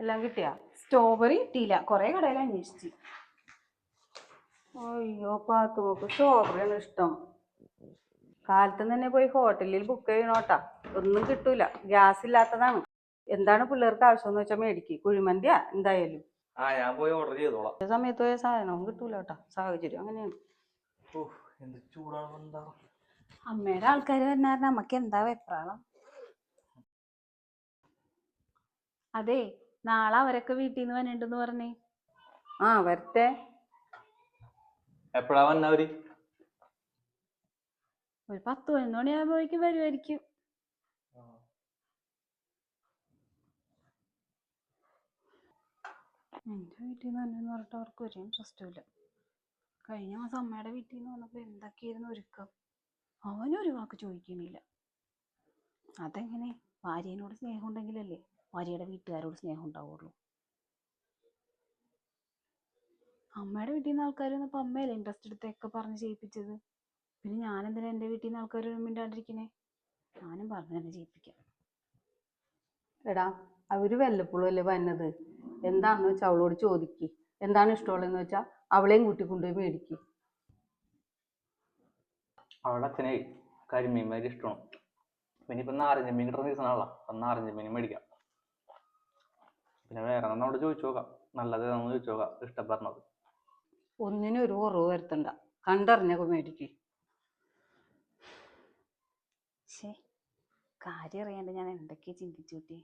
എല്ലാം കിട്ടിയാ? സ്ട്രോബെറി കിട്ടിയില്ല, കൊറേ കടയിൽ അന്വേഷിച്ചു. അയ്യോ പാത്തുമോക്ക് സ്ട്രോബെറിയാണ് ഇഷ്ടം. കാലത്ത് തന്നെ പോയി ഹോട്ടലിൽ ബുക്ക് ചെയ്യണോട്ടാ, ഒന്നും കിട്ടൂല, ഗ്യാസ് ഇല്ലാത്തതാണ്. എന്താണ് പിള്ളേർക്ക് ആവശ്യമെന്ന് വെച്ചാൽ മേടിക്ക്, കുഴിമന്തിയാ എന്തായാലും. ഞാൻ പോയി ഓർഡർ ചെയ്തോളാം. സമയത്ത് പോയ സാധനവും കിട്ടൂല കേട്ടാ, സാഹചര്യം അങ്ങനെയാണ്. എന്ത് ചൂടാണ്. എന്താ അമ്മയുടെ ആൾക്കാർ തന്നെ നമുക്ക് എന്താ വെപ്രാളം. അതെ, നാളെ അവരൊക്കെ വീട്ടിൽ നിന്ന് വന്നിട്ടുണ്ടെന്ന് പറഞ്ഞേ. വരട്ടെ. എപ്പോഴാ വന്നവര്? ഒരു 10-11 മണിയാകുമ്പോഴേക്കും വരുമായിരിക്കും. എൻ്റെ വീട്ടിൽ നിന്ന് വന്നെന്ന് പറഞ്ഞിട്ട് അവർക്ക് ഒരു ഇൻട്രസ്റ്റും ഇല്ല. കഴിഞ്ഞ മാസം അമ്മയുടെ വീട്ടിൽ നിന്ന് വന്നപ്പോൾ എന്തൊക്കെയായിരുന്നു ഒരുക്കം. അവനൊരു വാക്ക് ചോദിക്കണില്ല. അതെങ്ങനെ? ഭാര്യനോട് സ്നേഹം ഉണ്ടെങ്കിലല്ലേ ഭാര്യയുടെ വീട്ടുകാരോട് സ്നേഹം ഉണ്ടാവുള്ളൂ. അമ്മയുടെ വീട്ടിൽ നിന്ന് ആൾക്കാർ വന്നപ്പോൾ അമ്മയല്ലേ ഇൻട്രസ്റ്റ് എടുത്തൊക്കെ പറഞ്ഞ് ചെയ്യിപ്പിച്ചത്. പിന്നെ ഞാനെന്തിനാ എൻ്റെ വീട്ടിൽ നിന്ന് ആൾക്കാർ മിണ്ടാണ്ടിരിക്കണേ? ഞാനും പറഞ്ഞു തന്നെ ചെയ്യിപ്പിക്കാം. എടാ, അവര് വല്ലപ്പോഴും അല്ലേ വന്നത്. എന്താണെന്ന് വെച്ചാൽ അവളോട് ചോദിക്ക്, എന്താണ് ഇഷ്ടമുള്ളതെന്ന് വെച്ചാൽ അവളെയും കൂട്ടി കൊണ്ടുപോയി മേടിക്ക്. അവളുടെ അച്ഛനെ കരിമീൻ ഭയങ്കര ഇഷ്ടമാണ്. പിന്നെ ഇപ്പൊ നാരങ്ങ മീൻ കിട്ടുന്ന സീസണാണല്ലോ, അപ്പം നാരങ്ങ മീൻ മേടിക്കാം. പിന്നെ വേറെ നമ്മളോട് ചോദിച്ചു നോക്കാം, നല്ലതാണെന്ന് ചോദിച്ചു നോക്കാം, ഇഷ്ടപ്പെടുന്നത്. ഒന്നിനും ഒരു കുറവ് വരുത്തണ്ട, കണ്ടറിഞ്ഞൊക്കെ മേടിക്ക്. കാര്യം അറിയാണ്ട് ഞാൻ എന്തൊക്കെയാ ചിന്തിച്ചു കൂട്ടി.